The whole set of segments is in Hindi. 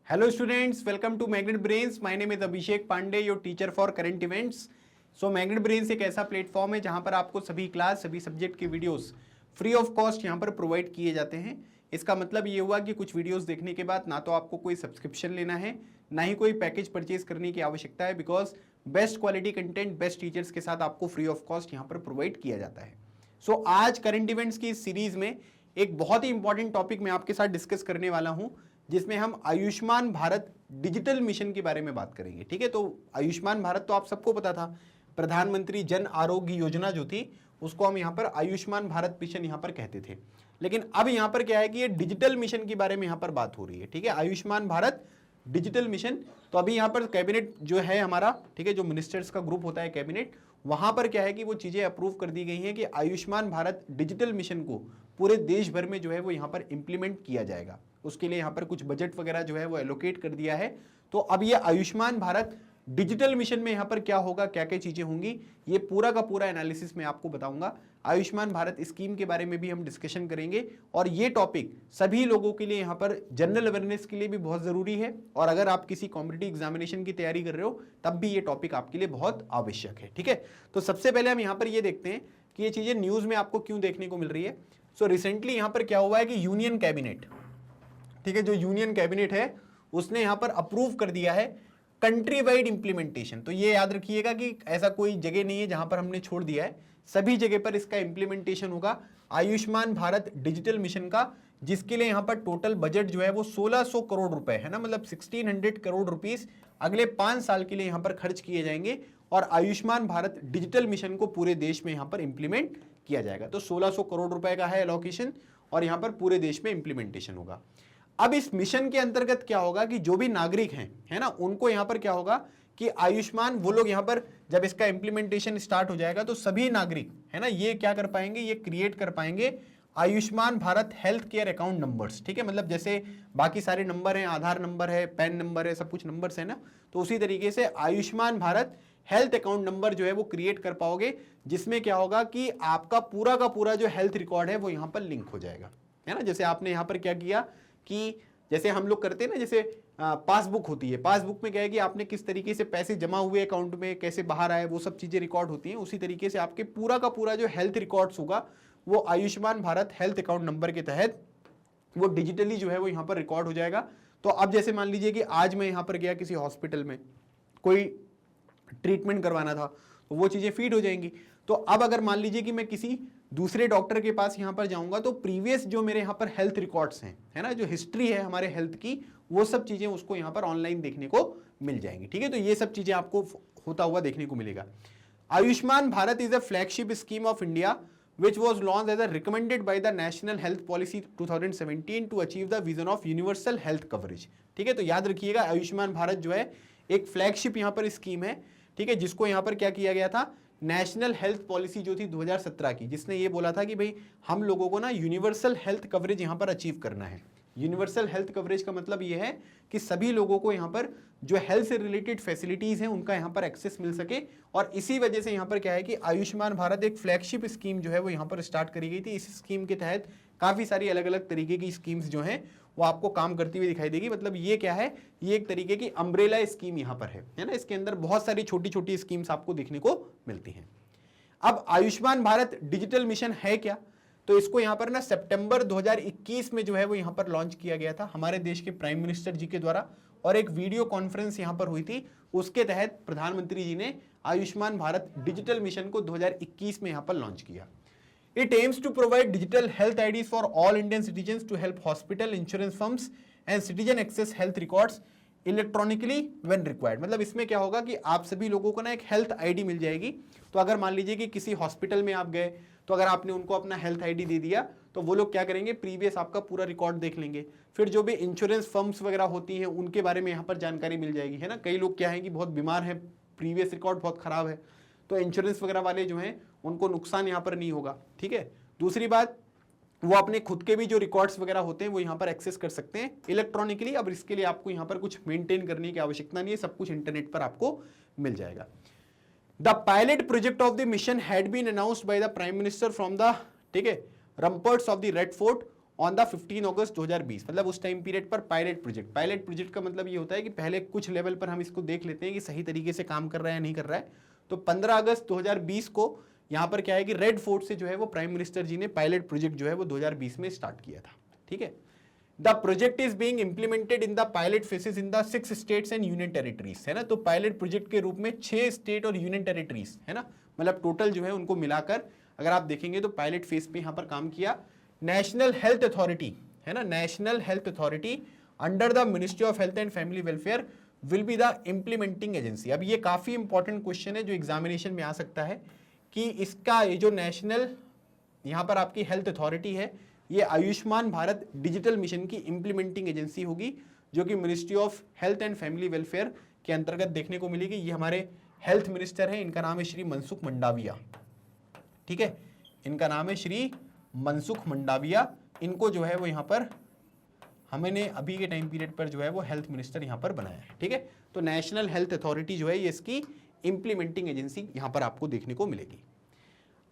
Hello students, welcome to Magnet Brains. My name is Abhishek Pandey, your teacher for current events. So Magnet Brains एक ऐसा प्लेटफॉर्म है जहां पर आपको सभी क्लास सभी सब्जेक्ट के वीडियोस फ्री ऑफ कॉस्ट यहां पर प्रोवाइड किए जाते हैं। इसका मतलब ये हुआ कि कुछ वीडियोस देखने के बाद ना तो आपको कोई सब्सक्रिप्शन लेना है, ना ही कोई पैकेज परचेज करने की आवश्यकता है, because best quality content best teachers के साथ आपको फ्री ऑफ कॉस्ट यहाँ पर प्रोवाइड किया जाता है। सो आज करंट इवेंट्स की इस सीरीज में एक बहुत ही इंपॉर्टेंट टॉपिक मैं आपके साथ डिस्कस करने वाला हूं, जिसमें हम आयुष्मान भारत डिजिटल मिशन के बारे में बात करेंगे। ठीक है, तो आयुष्मान भारत तो आप सबको पता था, प्रधानमंत्री जन आरोग्य योजना जो थी उसको हम यहाँ पर आयुष्मान भारत मिशन यहाँ पर कहते थे। लेकिन अब यहाँ पर क्या है कि ये डिजिटल मिशन के बारे में यहाँ पर बात हो रही है। ठीक है, आयुष्मान भारत डिजिटल मिशन। तो अभी यहाँ पर कैबिनेट जो है हमारा, ठीक है, जो मिनिस्टर्स का ग्रुप होता है कैबिनेट, वहां पर क्या है कि वो चीजें अप्रूव कर दी गई हैं कि आयुष्मान भारत डिजिटल मिशन को पूरे देश भर में जो है वो यहाँ पर इंप्लीमेंट किया जाएगा। उसके लिए यहाँ पर कुछ बजट वगैरह जो है वो एलोकेट कर दिया है। तो अब ये आयुष्मान भारत डिजिटल मिशन में यहाँ पर क्या होगा, क्या क्या चीजें होंगी, ये पूरा का पूरा एनालिसिस मैं आपको बताऊंगा। आयुष्मान भारत स्कीम के बारे में भी हम डिस्कशन करेंगे और ये टॉपिक सभी लोगों के लिए यहाँ पर जनरल अवेयरनेस के लिए भी बहुत जरूरी है, और अगर आप किसी कॉम्पिटिटिव एग्जामिनेशन की तैयारी कर रहे हो तब भी ये टॉपिक आपके लिए बहुत आवश्यक है। ठीक है, तो सबसे पहले हम यहाँ पर ये देखते हैं कि ये चीजें न्यूज में आपको क्यों देखने को मिल रही है। सो रिसेंटली यहाँ पर क्या हुआ है कि यूनियन कैबिनेट, ठीक है, जो यूनियन कैबिनेट है उसने यहाँ पर अप्रूव कर दिया है कंट्री वाइड इंप्लीमेंटेशन। तो ये याद रखिएगा कि ऐसा कोई जगह नहीं है जहां पर हमने छोड़ दिया है, सभी जगह पर इसका इंप्लीमेंटेशन होगा आयुष्मान भारत डिजिटल मिशन का, जिसके लिए यहां पर टोटल बजट जो है वो 1600 करोड़ रुपए है ना, मतलब 1600 करोड़ रुपीस अगले 5 साल के लिए यहां पर खर्च किए जाएंगे और आयुष्मान भारत डिजिटल मिशन को पूरे देश में यहां पर इंप्लीमेंट किया जाएगा। तो 1600 करोड़ रुपए का है एलोकेशन और यहां पर पूरे देश में इंप्लीमेंटेशन होगा। अब इस मिशन के अंतर्गत क्या होगा कि जो भी नागरिक हैं, है ना, उनको यहां पर क्या होगा कि आयुष्मान, वो लोग यहां पर जब इसका इंप्लीमेंटेशन स्टार्ट हो जाएगा तो सभी नागरिक, है ना, ये क्या कर पाएंगे, ये क्रिएट कर पाएंगे Ayushman Bharat health care account numbers. ठीक है, मतलब जैसे बाकी सारे नंबर हैं, आधार नंबर है, पैन नंबर है, सब कुछ नंबर्स है ना, तो उसी तरीके से Ayushman Bharat health account number जो है वो क्रिएट कर पाओगे, जिसमें क्या होगा कि आपका पूरा का पूरा जो हेल्थ रिकॉर्ड है वो यहां पर लिंक हो जाएगा। है ना, जैसे आपने यहां पर क्या किया कि जैसे हम लोग करते हैं ना, जैसे पासबुक होती है, पासबुक में क्या है कि आपने किस तरीके से पैसे जमा हुए अकाउंट में, कैसे बाहर आए, वो सब चीजें रिकॉर्ड होती हैं। उसी तरीके से आपके पूरा का पूरा जो हेल्थ रिकॉर्ड्स होगा वो Ayushman Bharat health account number के तहत वो डिजिटली जो है वो यहाँ पर रिकॉर्ड हो जाएगा। तो अब जैसे मान लीजिए कि आज मैं यहाँ पर गया किसी हॉस्पिटल में, कोई ट्रीटमेंट करवाना था, तो वो चीजें फीड हो जाएंगी। तो अब अगर मान लीजिए कि मैं किसी दूसरे डॉक्टर के पास यहां पर जाऊंगा तो प्रीवियस जो मेरे यहां पर हेल्थ रिकॉर्ड्स हैं, है ना, जो हिस्ट्री है हमारे हेल्थ की, वो सब चीजें उसको यहां पर ऑनलाइन देखने को मिल जाएंगी। ठीक है, तो ये सब चीजें आपको होता हुआ देखने को मिलेगा। Ayushman Bharat is a flagship scheme of India which was launched as a recommended by the National Health Policy 2017 to achieve the vision of universal health coverage। ठीक है, तो याद रखिएगा आयुष्मान भारत जो है एक फ्लैगशिप यहां पर स्कीम है, ठीक है, जिसको यहां पर क्या किया गया था, नेशनल हेल्थ पॉलिसी जो थी 2017 की, जिसने ये बोला था कि भाई हम लोगों को ना यूनिवर्सल हेल्थ कवरेज यहां पर अचीव करना है। यूनिवर्सल हेल्थ कवरेज का मतलब ये है कि सभी लोगों को यहाँ पर जो हेल्थ से रिलेटेड फैसिलिटीज हैं उनका यहाँ पर एक्सेस मिल सके, और इसी वजह से यहाँ पर क्या है कि आयुष्मान भारत एक फ्लैगशिप स्कीम जो है वो यहाँ पर स्टार्ट करी गई थी। इस स्कीम के तहत काफी सारी अलग अलग तरीके की स्कीम्स जो हैं वो आपको काम करती हुई दिखाई देगी। मतलब ये क्या है, ये एक तरीके की अम्ब्रेला स्कीम यहाँ पर है ना, इसके अंदर बहुत सारी छोटी छोटी स्कीम्स आपको देखने को मिलती हैं। अब आयुष्मान भारत डिजिटल मिशन है क्या, तो इसको यहां पर ना सितंबर 2021 में जो है वो यहां पर लॉन्च किया गया था हमारे देश के प्राइम मिनिस्टर जी के द्वारा, और एक वीडियो कॉन्फ्रेंस यहां पर हुई थी, उसके तहत प्रधानमंत्री जी ने आयुष्मान भारत डिजिटल मिशन को 2021 में यहां पर लॉन्च किया। It aims to provide digital health IDs for all Indian citizens to help hospital, insurance firms and citizen access health records electronically when required. मतलब इसमें क्या होगा कि आप सभी लोगों को ना एक हेल्थ आईडी मिल जाएगी। तो अगर मान लीजिए कि किसी हॉस्पिटल में आप गए, तो अगर आपने उनको अपना हेल्थ आईडी दे दिया तो वो लोग क्या करेंगे, प्रीवियस आपका पूरा रिकॉर्ड देख लेंगे। फिर जो भी इंश्योरेंस फर्म्स वगैरह होती हैं उनके बारे में यहाँ पर जानकारी मिल जाएगी, है ना। कई लोग क्या है कि बहुत बीमार हैं, प्रीवियस रिकॉर्ड बहुत खराब है, तो इंश्योरेंस वगैरह वाले जो हैं उनको नुकसान यहाँ पर नहीं होगा। ठीक है, दूसरी बात, वो अपने खुद के भी जो रिकॉर्ड्स वगैरह होते हैं वो यहाँ पर एक्सेस कर सकते हैं इलेक्ट्रॉनिकली। अब इसके लिए आपको यहाँ पर कुछ मेंटेन करने की आवश्यकता नहीं है, सब कुछ इंटरनेट पर आपको मिल जाएगा। The pilot project of the mission had been announced by the prime minister from the, ठीक है, ramparts of the Red Fort on the 15 August 2020, मतलब उस टाइम पीरियड पर पायलट प्रोजेक्ट का मतलब ये होता है कि पहले कुछ लेवल पर हम इसको देख लेते हैं कि सही तरीके से काम कर रहा है या नहीं कर रहा है। तो 15 अगस्त 2020 को यहाँ पर क्या है कि रेड फोर्ट से जो है वो प्राइम मिनिस्टर जी ने पायलट प्रोजेक्ट जो है वो 2020 में स्टार्ट किया था। ठीक है, the project is being implemented in the pilot faces in the 6 states and union territories, है ना। तो पायलट प्रोजेक्ट के रूप में 6 स्टेट और यूनियन टेरिटरीज, है ना, मतलब टोटल जो है उनको मिलाकर अगर आप देखेंगे तो पायलट फेज पे यहाँ पर काम किया। नेशनल हेल्थ अथॉरिटी, है ना, national health authority under the ministry of health and family welfare will be the implementing agency. अब ये काफी इंपॉर्टेंट क्वेश्चन है जो एग्जामिनेशन में आ सकता है कि इसका ये जो नेशनल यहाँ पर आपकी हेल्थ अथॉरिटी है, ये आयुष्मान भारत डिजिटल मिशन की इंप्लीमेंटिंग एजेंसी होगी, जो कि ministry of health and family welfare के अंतर्गत देखने को मिलेगी। ये हमारे हेल्थ मिनिस्टर हैं, इनका नाम है श्री मनसुख मंडाविया। ठीक है, इनका नाम है श्री मनसुख मंडाविया। इनको जो है वो यहाँ पर हमने अभी के टाइम पीरियड पर जो है वो हेल्थ मिनिस्टर यहाँ पर बनाया है। ठीक है, तो नेशनल हेल्थ अथॉरिटी जो है ये इसकी इंप्लीमेंटिंग एजेंसी यहाँ पर आपको देखने को मिलेगी।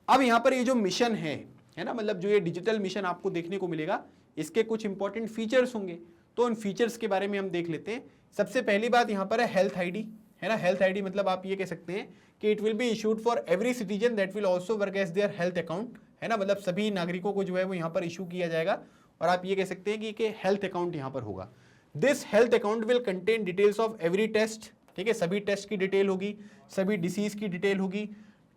अब यहाँ पर ये जो मिशन है ना, मतलब जो ये डिजिटल मिशन आपको देखने को मिलेगा, इसके कुछ इंपॉर्टेंट फीचर्स होंगे, तो उन फीचर्स के बारे में हम देख लेते हैं। सबसे पहली बात यहाँ पर है हेल्थ आईडी, है ना। हेल्थ आईडी मतलब आप ये कह सकते हैं कि it will be issued for every citizen that will also work as their health account, है ना, मतलब सभी नागरिकों को जो है वो यहाँ पर इशू किया जाएगा और आप ये कह सकते हैं कि हेल्थ अकाउंट यहाँ पर होगा। This health account will contain details of every test, ठीक है, सभी टेस्ट की डिटेल होगी, सभी डिसीज की डिटेल होगी,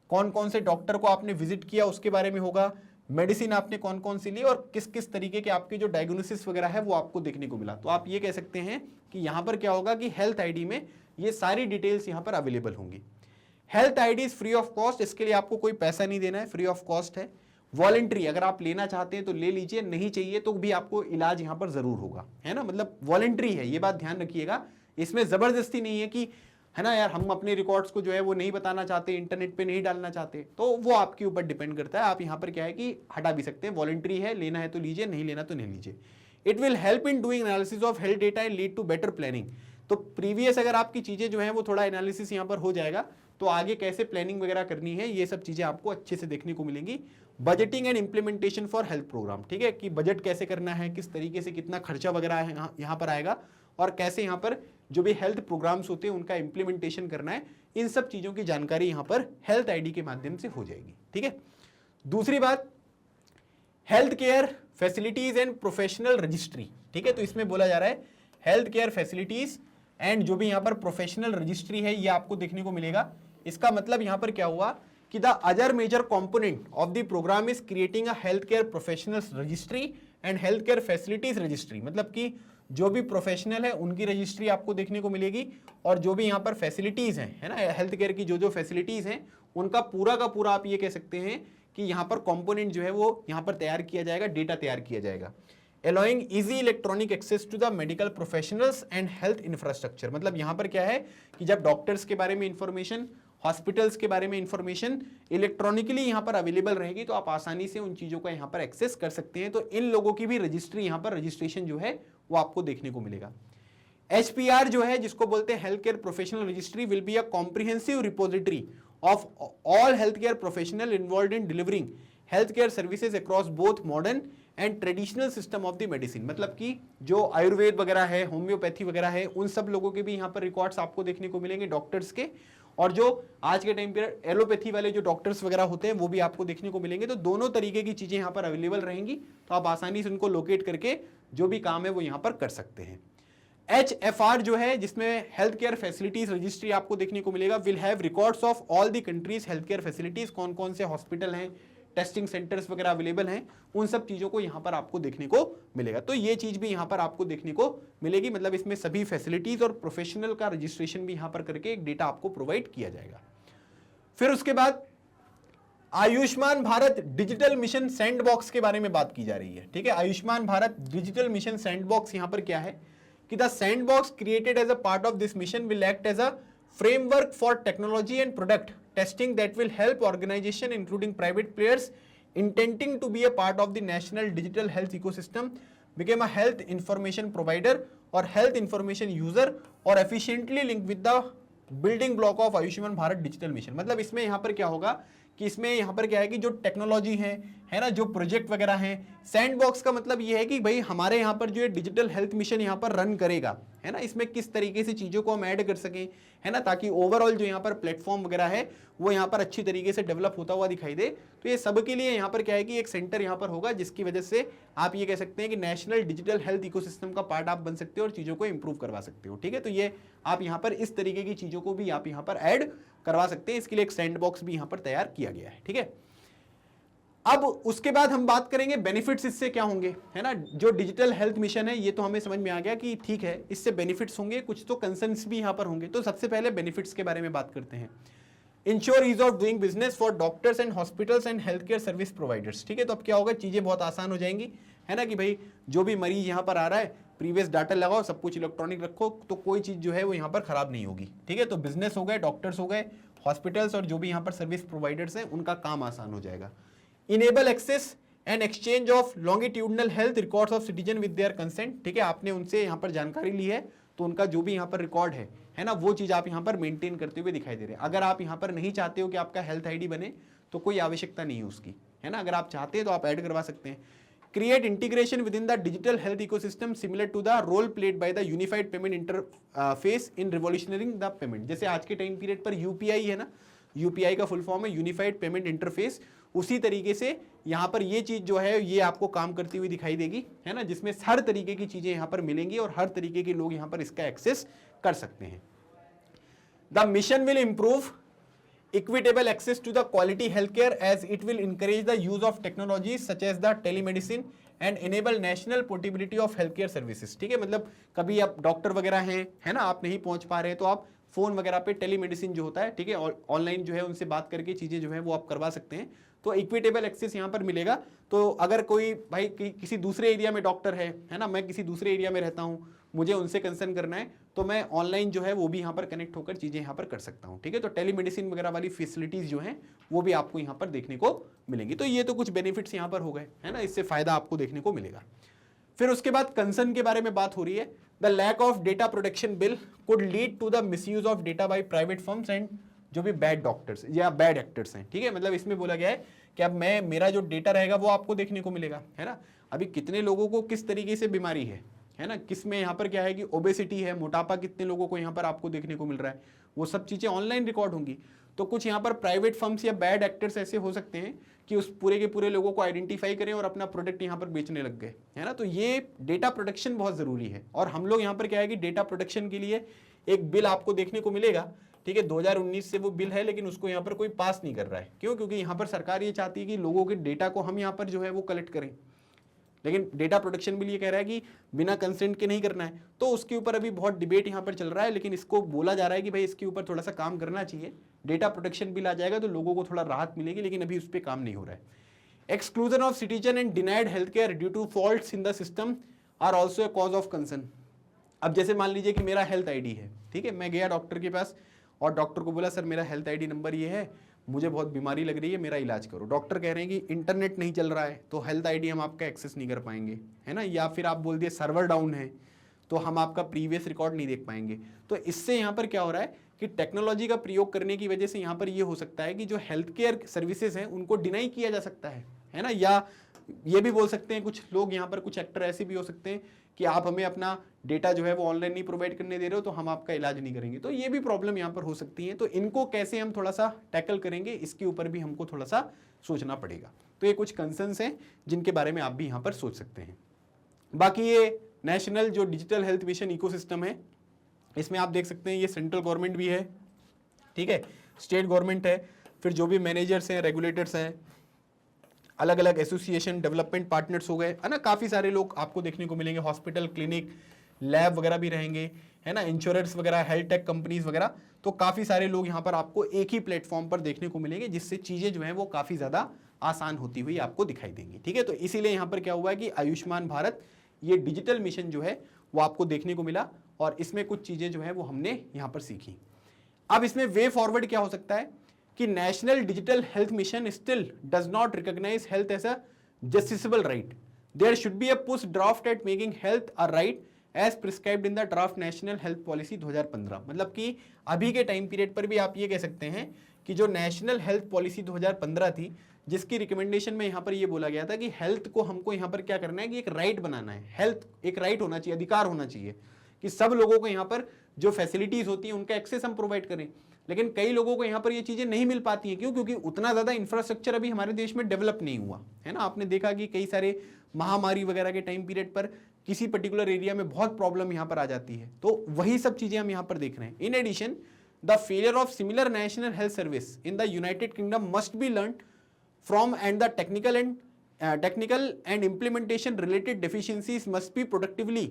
कौन कौन से डॉक्टर को आपने विजिट किया उसके बारे में होगा, मेडिसिन आपने कौन कौन सी ली और किस किस तरीके के आपकी जो डायग्नोसिस वगैरह है वो आपको देखने को मिला। तो आप ये कह सकते हैं कि यहाँ पर क्या होगा कि हेल्थ आईडी में ये सारी डिटेल्स यहाँ पर अवेलेबल होंगी। Health ID is free of cost, इसके लिए आपको कोई पैसा नहीं देना है, फ्री ऑफ कॉस्ट है। वॉलंटरी, अगर आप लेना चाहते हैं तो ले लीजिए, नहीं चाहिए तो भी आपको इलाज यहाँ पर जरूर होगा, है ना, मतलब वॉलंटरी है, ये बात ध्यान रखिएगा। इसमें जबरदस्ती नहीं है कि, है ना यार, हम अपने रिकॉर्ड्स को जो है वो नहीं बताना चाहते, इंटरनेट पे नहीं डालना चाहते, तो वो आपके ऊपर डिपेंड करता है। आप यहाँ पर क्या है कि हटा भी सकते हैं, वॉलंटरी है, लेना है तो लीजिए, नहीं लेना तो नहीं लीजिए। It will help in doing analysis of health data and lead to better planning. तो प्रीवियस अगर आपकी चीजें जो है वो थोड़ा एनालिसिस यहाँ पर हो जाएगा तो आगे कैसे प्लानिंग वगैरह करनी है ये सब चीजें आपको अच्छे से देखने को मिलेंगी। Budgeting and implementation for health program, ठीक है, कि बजट कैसे करना है, किस तरीके से कितना खर्चा वगैरह है यहाँ पर आएगा और कैसे यहाँ पर जो भी हेल्थ प्रोग्राम्स होते हैं उनका इंप्लीमेंटेशन करना है, इन सब चीजों की जानकारी यहाँ पर हेल्थ आईडी के माध्यम से हो जाएगी। ठीक है, दूसरी बात, health care facilities and professional registry. ठीक है, तो इसमें बोला जा रहा है हेल्थ केयर फैसिलिटीज एंड जो भी यहाँ पर प्रोफेशनल रजिस्ट्री है ये आपको देखने को मिलेगा। इसका मतलब यहाँ पर क्या हुआ कि the other major component of the program is creating a health care professionals registry and health care facilities registry, मतलब कि जो भी प्रोफेशनल है उनकी रजिस्ट्री आपको देखने को मिलेगी और जो भी यहाँ पर फैसिलिटीज हैं, है ना, हेल्थ केयर की जो फैसिलिटीज हैं उनका पूरा का पूरा आप ये कह सकते हैं कि यहाँ पर कंपोनेंट जो है वो यहाँ पर तैयार किया जाएगा, डेटा तैयार किया जाएगा। allowing easy electronic access to the medical professionals and health infrastructure, मतलब यहाँ पर क्या है कि जब डॉक्टर्स के बारे में इंफॉर्मेशन, हॉस्पिटल्स के बारे में इंफॉर्मेशन इलेक्ट्रॉनिकली यहाँ पर अवेलेबल रहेगी तो आप आसानी से उन चीज़ों का यहाँ पर एक्सेस कर सकते हैं। तो इन लोगों की भी रजिस्ट्री यहाँ पर रजिस्ट्रेशन जो है वो आपको देखने को मिलेगा। HPR जो है जिसको बोलते हैं health care professional registry will be a comprehensive repository of all health care professional involved in delivering health care services across both modern and traditional system of the medicine, मतलब कि जो आयुर्वेद वगैरह है, होम्योपैथी वगैरह है, उन सब लोगों के भी यहाँ पर रिकॉर्ड्स आपको देखने को मिलेंगे डॉक्टर्स के, और जो आज के टाइम पर एलोपैथी वाले जो डॉक्टर्स वगैरह होते हैं वो भी आपको देखने को मिलेंगे। तो दोनों तरीके की चीजें यहाँ पर अवेलेबल रहेंगी तो आप आसानी से उनको लोकेट करके जो भी काम है वो यहाँ पर कर सकते हैं। HFR जो है जिसमें हेल्थ केयर फैसिलिटीज रजिस्ट्री आपको देखने को मिलेगा, will have records of all the countries health care facilities, कौन कौन से हॉस्पिटल हैं, टेस्टिंग सेंटर्स वगैरह अवेलेबल हैं, उन सब चीजों को यहाँ पर आपको देखने को मिलेगा। तो ये चीज भी यहाँ पर आपको देखने को मिलेगी, मतलब इसमें सभी फैसिलिटीज और प्रोफेशनल का रजिस्ट्रेशन भी यहाँ पर करके एक डेटा आपको प्रोवाइड किया जाएगा। फिर उसके बाद Ayushman Bharat digital mission sandbox के बारे में बात की जा रही है। ठीक है, Ayushman Bharat digital mission sandbox यहाँ पर क्या है कि the sandbox created as a part of this mission will act as a framework for technology and product testing that will help organization including private players intending to be a part of the national digital health ecosystem become a health information provider or health information user or efficiently link with the building block of Ayushman Bharat digital mission. मतलब इसमें यहाँ पर क्या होगा कि इसमें यहाँ पर क्या है कि जो टेक्नोलॉजी है है ना, जो प्रोजेक्ट वगैरह हैं। सैंडबॉक्स का मतलब ये है कि भाई हमारे यहाँ पर जो है डिजिटल हेल्थ मिशन यहाँ पर रन करेगा, है ना, इसमें किस तरीके से चीज़ों को हम ऐड कर सकें, है ना, ताकि ओवरऑल जो यहाँ पर प्लेटफॉर्म वगैरह है वो यहाँ पर अच्छी तरीके से डेवलप होता हुआ दिखाई दे। तो ये सब के लिए यहाँ पर क्या है कि एक सेंटर यहाँ पर होगा, जिसकी वजह से आप ये कह सकते हैं कि नेशनल डिजिटल हेल्थ इकोसिस्टम का पार्ट आप बन सकते हो और चीज़ों को इंप्रूव करवा सकते हो। ठीक है, तो ये आप यहाँ पर इस तरीके की चीज़ों को भी आप यहाँ पर ऐड करवा सकते हैं। इसके लिए एक सैंडबॉक्स भी यहाँ पर तैयार किया गया है। ठीक है, अब उसके बाद हम बात करेंगे बेनिफिट्स इससे क्या होंगे, है ना। जो डिजिटल हेल्थ मिशन है ये तो हमें समझ में आ गया कि ठीक है, इससे बेनिफिट्स होंगे, कुछ तो कंसर्न्स भी यहाँ पर होंगे। तो सबसे पहले बेनिफिट्स के बारे में बात करते हैं। Ensure ease of doing business for doctors and hospitals and health care service providers. ठीक है, तो अब क्या होगा, चीजें बहुत आसान हो जाएंगी, है ना, कि भाई जो भी मरीज यहाँ पर आ रहा है, प्रीवियस डाटा लगाओ, सब कुछ इलेक्ट्रॉनिक रखो, तो कोई चीज जो है वो यहाँ पर खराब नहीं होगी। ठीक है, तो बिजनेस हो गए, डॉक्टर्स हो गए, हॉस्पिटल्स और जो भी यहाँ पर सर्विस प्रोवाइडर्स हैं उनका काम आसान हो जाएगा। Enable access and exchange of longitudinal health records of citizen with their consent. ठीक है, आपने उनसे यहाँ पर जानकारी ली है तो उनका जो भी यहाँ पर रिकॉर्ड है ना, वो चीज आप यहाँ पर मेंटेन करते हुए दिखाई दे रहे हैं। अगर आप यहाँ पर नहीं चाहते हो कि आपका हेल्थ आईडी बने तो कोई आवश्यकता नहीं है उसकी, है ना, अगर आप चाहते हैं तो आप ऐड करवा सकते हैं। Create integration within the digital health ecosystem similar to the role played by the unified payment interface in revolutionising the payment. जैसे आज के टाइम पीरियड पर यूपीआई है ना, यूपीआई का फुल फॉर्म है यूनिफाइड पेमेंट इंटरफेस, उसी तरीके से यहाँ पर ये चीज जो है ये आपको काम करती हुई दिखाई देगी, है ना, जिसमें हर तरीके की चीजें यहाँ पर मिलेंगी और हर तरीके के लोग यहाँ पर इसका एक्सेस कर सकते हैं। The mission will improve equitable access to the quality healthcare as it will encourage the use of technologies such as the telemedicine and enable national portability of healthcare services। ठीक है, मतलब कभी आप डॉक्टर वगैरह हैं, है ना, आप नहीं पहुंच पा रहे तो आप फोन वगैरह पे टेलीमेडिसिन जो होता है, ठीक है, ऑनलाइन जो है उनसे बात करके चीजें जो है वो आप करवा सकते हैं। तो इक्विटेबल एक्सेस यहाँ पर मिलेगा। तो अगर कोई भाई किसी दूसरे एरिया में डॉक्टर है ना, मैं किसी दूसरे एरिया में रहता हूँ, मुझे उनसे कंसर्न करना है तो मैं ऑनलाइन जो है वो भी यहाँ पर कनेक्ट होकर चीजें यहाँ पर कर सकता हूँ। ठीक है, तो टेलीमेडिसिन वगैरह वाली फैसिलिटीज जो हैं वो भी आपको यहाँ पर देखने को मिलेंगी। तो ये तो कुछ बेनिफिट्स यहाँ पर हो गए, है ना, इससे फायदा आपको देखने को मिलेगा। फिर उसके बाद कंसर्न के बारे में बात हो रही है। The lack of data protection bill could lead to the misuse of data by private firms and जो भी बैड डॉक्टर्स या बैड एक्टर्स हैं। ठीक है, मतलब इसमें बोला गया है कि अब मेरा जो डेटा रहेगा वो आपको देखने को मिलेगा, है ना। अभी कितने लोगों को किस तरीके से बीमारी है ना, किस में यहाँ पर क्या है कि ओबेसिटी है, मोटापा कितने लोगों को यहाँ पर आपको देखने को मिल रहा है, वो सब चीज़ें ऑनलाइन रिकॉर्ड होंगी। तो कुछ यहाँ पर प्राइवेट फर्म्स या बैड एक्टर्स ऐसे हो सकते हैं कि उस पूरे के पूरे लोगों को आइडेंटिफाई करें और अपना प्रोडक्ट यहाँ पर बेचने लग गए, है ना। तो ये डेटा प्रोटेक्शन बहुत ज़रूरी है और हम लोग यहाँ पर क्या है कि डेटा प्रोटेक्शन के लिए एक बिल आपको देखने को मिलेगा। ठीक है, 2019 से वो बिल है लेकिन उसको यहाँ पर कोई पास नहीं कर रहा है। क्यों? क्योंकि यहाँ पर सरकार ये चाहती है कि लोगों के डेटा को हम यहाँ पर जो है वो कलेक्ट करें, लेकिन डेटा प्रोटेक्शन बिल ये कह रहा है कि बिना कंसेंट के नहीं करना है। तो उसके ऊपर अभी बहुत डिबेट यहाँ पर चल रहा है, लेकिन इसको बोला जा रहा है कि भाई इसके ऊपर थोड़ा सा काम करना चाहिए। डेटा प्रोटेक्शन बिल आ जाएगा तो लोगों को थोड़ा राहत मिलेगी, लेकिन अभी उस पर काम नहीं हो रहा है। Exclusion of citizen and denied health care due to faults in the system are also a cause of concern. अब जैसे मान लीजिए कि मेरा हेल्थ आईडी है, ठीक है, मैं गया डॉक्टर के पास और डॉक्टर को बोला सर मेरा हेल्थ आईडी नंबर ये है, मुझे बहुत बीमारी लग रही है, मेरा इलाज करो। डॉक्टर कह रहे हैं कि इंटरनेट नहीं चल रहा है तो हेल्थ आईडी हम आपका एक्सेस नहीं कर पाएंगे, है ना, या फिर आप बोल दिए सर्वर डाउन है तो हम आपका प्रीवियस रिकॉर्ड नहीं देख पाएंगे। तो इससे यहाँ पर क्या हो रहा है कि टेक्नोलॉजी का प्रयोग करने की वजह से यहाँ पर ये हो सकता है कि जो हेल्थ केयर सर्विसेज हैं उनको डिनाई किया जा सकता है ना, या ये भी बोल सकते हैं कुछ लोग यहाँ पर, कुछ एक्टर ऐसे भी हो सकते हैं कि आप हमें अपना डेटा जो है वो ऑनलाइन नहीं प्रोवाइड करने दे रहे हो तो हम आपका इलाज नहीं करेंगे। तो ये भी प्रॉब्लम यहाँ पर हो सकती है। तो इनको कैसे हम थोड़ा सा टैकल करेंगे, इसके ऊपर भी हमको थोड़ा सा सोचना पड़ेगा। तो ये कुछ कंसर्न्स हैं जिनके बारे में आप भी यहाँ पर सोच सकते हैं। बाकी ये नेशनल जो डिजिटल हेल्थ मिशन इकोसिस्टम है, इसमें आप देख सकते हैं ये सेंट्रल गवर्नमेंट भी है, ठीक है, स्टेट गवर्नमेंट है, फिर जो भी मैनेजर्स हैं, रेगुलेटर्स हैं, अलग अलग एसोसिएशन, डेवलपमेंट पार्टनर्स हो गए, है ना, काफ़ी सारे लोग आपको देखने को मिलेंगे। हॉस्पिटल, क्लिनिक, लैब वगैरह भी रहेंगे, है ना, इंश्योरेंस वगैरह, हेल्थ टेक कंपनीज वगैरह। तो काफ़ी सारे लोग यहाँ पर आपको एक ही प्लेटफॉर्म पर देखने को मिलेंगे, जिससे चीज़ें जो हैं वो काफ़ी ज़्यादा आसान होती हुई आपको दिखाई देंगी। ठीक है, तो इसीलिए यहाँ पर क्या हुआ है कि आयुष्मान भारत ये डिजिटल मिशन जो है वो आपको देखने को मिला और इसमें कुछ चीज़ें जो है वो हमने यहाँ पर सीखी। अब इसमें वे फॉरवर्ड क्या हो सकता है कि national digital health mission still does not recognise health as a justiciable right. There should be a push draft at making health a right as prescribed in the draft national health policy 2015। मतलब कि अभी के टाइम पीरियड पर भी आप ये कह सकते हैं कि जो नेशनल हेल्थ पॉलिसी 2015 थी, जिसकी रिकमेंडेशन में यहाँ पर ये बोला गया था कि हेल्थ को हमको यहाँ पर क्या करना है कि एक राइट बनाना है, हेल्थ एक राइट होना चाहिए, अधिकार होना चाहिए कि सब लोगों को यहाँ पर जो फैसिलिटीज होती हैं उनका एक्सेस हम प्रोवाइड करें। लेकिन कई लोगों को यहाँ पर ये चीजें नहीं मिल पाती हैं, क्यों? क्योंकि उतना ज्यादा इंफ्रास्ट्रक्चर अभी हमारे देश में डेवलप नहीं हुआ है ना। आपने देखा कि कई सारे महामारी वगैरह के टाइम पीरियड पर किसी पर्टिकुलर एरिया में बहुत प्रॉब्लम यहाँ पर आ जाती है, तो वही सब चीजें हम यहाँ पर देख रहे हैं। In addition the failure of similar national health service in the United Kingdom must be learn from and the technical and implementation related deficiencies must be productively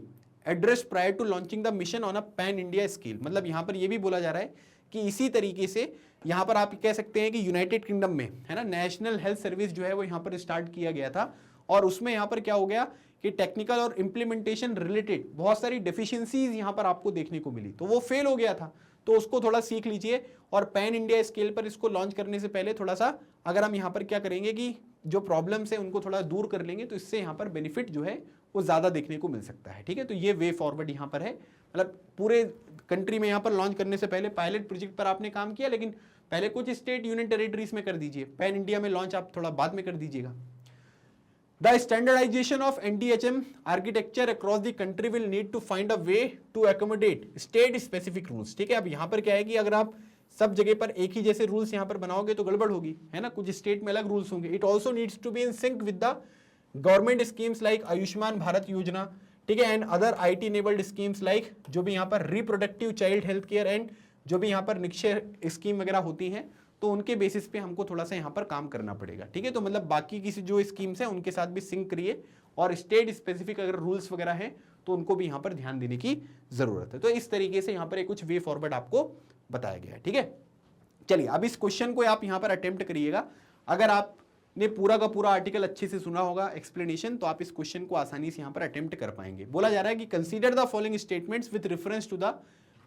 addressed prior to launching the mission on a pan India scale। मतलब यहाँ पर ये भी बोला जा रहा है कि इसी तरीके से यहाँ पर आप कह सकते हैं कि यूनाइटेड किंगडम में है ना नेशनल हेल्थ सर्विस जो है वो यहाँ पर स्टार्ट किया गया था, और उसमें यहाँ पर क्या हो गया कि टेक्निकल और इम्प्लीमेंटेशन रिलेटेड बहुत सारी डेफिशिएंसीज यहाँ पर आपको देखने को मिली, तो वो फेल हो गया था। तो उसको थोड़ा सीख लीजिए, और पैन इंडिया स्केल पर इसको लॉन्च करने से पहले थोड़ा सा अगर हम यहाँ पर क्या करेंगे कि जो प्रॉब्लम्स है उनको थोड़ा दूर कर लेंगे, तो इससे यहाँ पर बेनिफिट जो है वो ज़्यादा देखने को मिल सकता है। ठीक है, तो ये वे फॉरवर्ड यहाँ पर है। मतलब पूरे कंट्री में यहाँ पर लॉन्च करने से पहले पायलट प्रोजेक्ट पर आपने काम किया, लेकिन पहले कुछ स्टेट यूनियन टेरिटरीज में कर दीजिए, पैन इंडिया में लॉन्च आप थोड़ा बाद में कर दीजिएगा। The standardization of NDHM architecture across the country will need to find a way to accommodate state specific rules। ठीक है, अब यहाँ पर क्या है कि अगर आप सब जगह पर एक ही जैसे रूल्स यहाँ पर बनाओगे तो गड़बड़ होगी, है ना, कुछ स्टेट में अलग रूल्स होंगे। It also needs to be in sync with the government schemes like Ayushman Bharat Yojana, ठीक है, and other IT enabled schemes like जो भी यहाँ पर reproductive child health care and जो भी यहाँ पर निक्षय स्कीम वगैरह होती हैं, तो उनके बेसिस पे हमको थोड़ा सा यहाँ पर काम करना पड़ेगा। ठीक है, तो मतलब बाकी की जो स्कीम्स हैं उनके साथ भी सिंक करिए, और स्टेट स्पेसिफिक अगर रूल्स वगैरह हैं तो उनको भी यहाँ पर ध्यान देने की जरूरत है। तो इस तरीके से यहाँ पर एक कुछ वे फॉरवर्ड आपको बताया गया है। ठीक है, चलिए अब इस क्वेश्चन को आप यहाँ पर अटेम्प्ट करिएगा। अगर आपने पूरा का पूरा आर्टिकल अच्छे से सुना होगा एक्सप्लेनेशन, तो आप इस क्वेश्चन को आसानी से यहाँ पर अटेम्प्ट कर पाएंगे। बोला जा रहा है कि consider the following statements with reference to the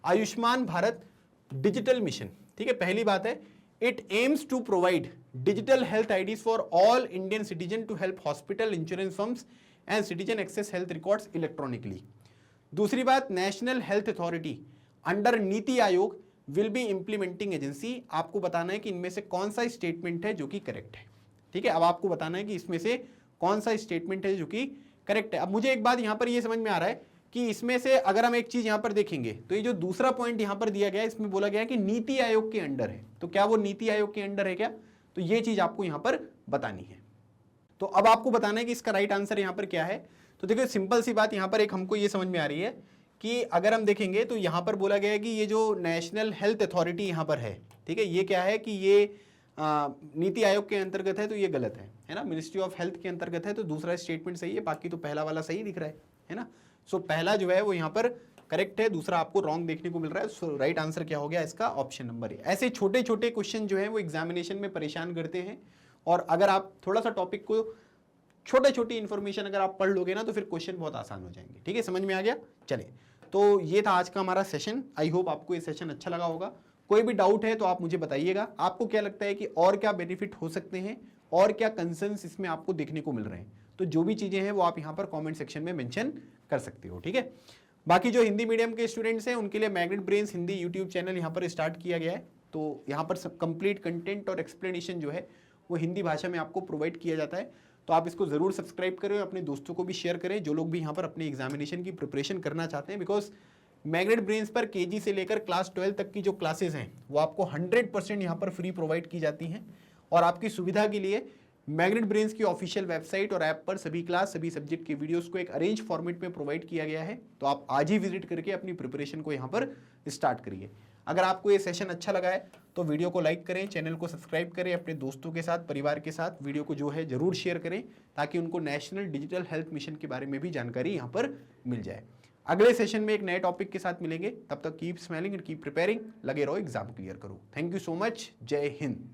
Ayushman Bharat digital mission. ठीक है, पहली बात है it aims to provide digital health IDs for all Indian citizens to help hospital, insurance firms and citizen access health records electronically। दूसरी बात, national health authority under NITI Aayog will be implementing agency. आपको बताना है कि इनमें से कौन सा स्टेटमेंट है जो कि करेक्ट है। ठीक है, अब आपको बताना है कि इसमें से कौन सा स्टेटमेंट है जो कि करेक्ट है। अब मुझे एक बात यहाँ पर ये समझ में आ रहा है कि इसमें से अगर हम एक चीज यहां पर देखेंगे तो ये जो दूसरा पॉइंट यहां पर दिया गया है, इसमें बोला गया है कि नीति आयोग के अंडर है, तो क्या वो नीति आयोग के अंडर है क्या? तो ये चीज आपको यहां पर बतानी है। तो अब आपको बताना है कि इसका राइट आंसर यहां पर क्या है। तो देखो सिंपल सी बात यहां पर एक हमको ये समझ में आ रही है कि अगर हम देखेंगे तो यहां पर बोला गया है कि ये जो नेशनल हेल्थ अथॉरिटी यहां पर है, ठीक है, ये क्या है कि ये नीति आयोग के अंतर्गत है, तो ये गलत है ना, मिनिस्ट्री ऑफ हेल्थ के अंतर्गत है, तो दूसरा स्टेटमेंट सही है, बाकी तो पहला वाला सही दिख रहा है ना। सो पहला जो है वो यहाँ पर करेक्ट है, दूसरा आपको रॉन्ग देखने को मिल रहा है। सो राइट आंसर क्या हो गया इसका? Option number A. ऐसे छोटे छोटे क्वेश्चन जो है वो एग्जामिनेशन में परेशान करते हैं, और अगर आप थोड़ा सा टॉपिक को छोटे छोटी इन्फॉर्मेशन अगर आप पढ़ लोगे ना तो फिर क्वेश्चन बहुत आसान हो जाएंगे। ठीक है, समझ में आ गया? चले, तो ये था आज का हमारा सेशन। आई होप आपको ये सेशन अच्छा लगा होगा। कोई भी डाउट है तो आप मुझे बताइएगा। आपको क्या लगता है कि और क्या बेनिफिट हो सकते हैं, और क्या कंसर्न्स इसमें आपको देखने को मिल रहे हैं? तो जो भी चीजें हैं वो आप यहाँ पर कमेंट सेक्शन में मेंशन कर सकते हो। ठीक है, बाकी जो हिंदी मीडियम के स्टूडेंट्स हैं उनके लिए magnet brains Hindi YouTube channel यहाँ पर स्टार्ट किया गया है। तो यहाँ पर सब कंप्लीट कंटेंट और एक्सप्लेनेशन जो है वो हिंदी भाषा में आपको प्रोवाइड किया जाता है। तो आप इसको ज़रूर सब्सक्राइब करें, अपने दोस्तों को भी शेयर करें जो लोग भी यहाँ पर अपने एग्जामिनेशन की प्रिपरेशन करना चाहते हैं। बिकॉज मैग्नेट ब्रेन्स पर KG से लेकर क्लास 12 तक की जो क्लासेस हैं वो आपको 100% यहाँ पर फ्री प्रोवाइड की जाती हैं, और आपकी सुविधा के लिए मैग्नेट ब्रेन्स की ऑफिशियल वेबसाइट और ऐप पर सभी क्लास सभी सब्जेक्ट के वीडियोस को एक अरेंज फॉर्मेट में प्रोवाइड किया गया है। तो आप आज ही विजिट करके अपनी प्रिपरेशन को यहाँ पर स्टार्ट करिए। अगर आपको ये सेशन अच्छा लगा है तो वीडियो को लाइक करें, चैनल को सब्सक्राइब करें, अपने दोस्तों के साथ परिवार के साथ वीडियो को जो है जरूर शेयर करें, ताकि उनको नेशनल डिजिटल हेल्थ मिशन के बारे में भी जानकारी यहाँ पर मिल जाए। अगले सेशन में एक नए टॉपिक के साथ मिलेंगे, तब तक keep smiling and keep preparing. लगे रहो, एग्जाम क्लियर करो। थैंक यू सो मच, जय हिंद।